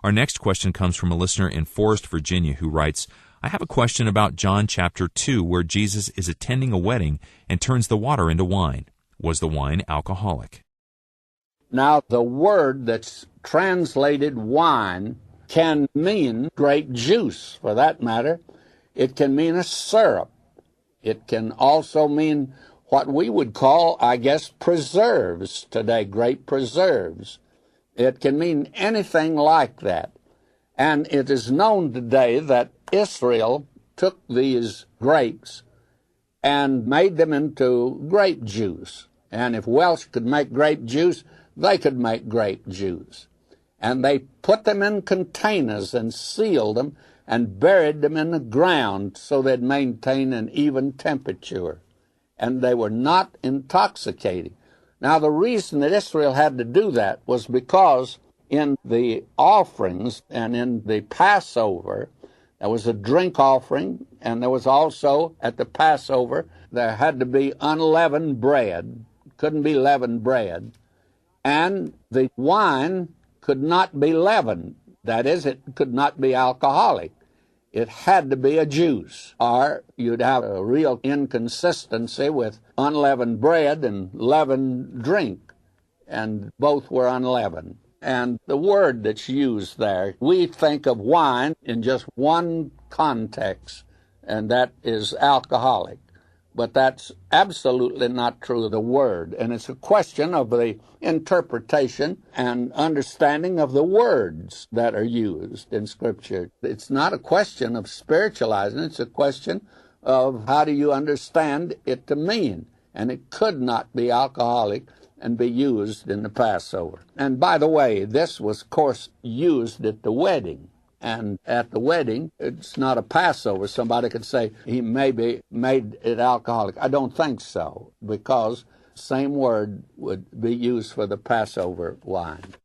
Our next question comes from a listener in Forest, Virginia, who writes, I have a question about John chapter 2, where Jesus is attending a wedding and turns the water into wine. Was the wine alcoholic? Now, the word that's translated wine can mean grape juice, for that matter. It can mean a syrup. It can also mean what we would call, I guess, preserves today, grape preserves. It can mean anything like that. And it is known today that Israel took these grapes and made them into grape juice. And if Welsh could make grape juice, they could make grape juice. And they put them in containers and sealed them and buried them in the ground so they'd maintain an even temperature. And they were not intoxicating. Now, the reason that Israel had to do that was because in the offerings and in the Passover, there was a drink offering, and there was also, at the Passover, there had to be unleavened bread. Couldn't be leavened bread. And the wine could not be leavened. That is, it could not be alcoholic. It had to be a juice, or you'd have a real inconsistency with unleavened bread and leavened drink, and both were unleavened. And the word that's used there, we think of wine in just one context, and that is alcoholic. But that's absolutely not true of the word. And it's a question of the interpretation and understanding of the words that are used in Scripture. It's not a question of spiritualizing. It's a question of how do you understand it to mean. And it could not be alcoholic and be used in the Passover. And by the way, this was, of course, used at the wedding. And at the wedding, it's not a Passover. Somebody could say he maybe made it alcoholic. I don't think so, because the same word would be used for the Passover wine.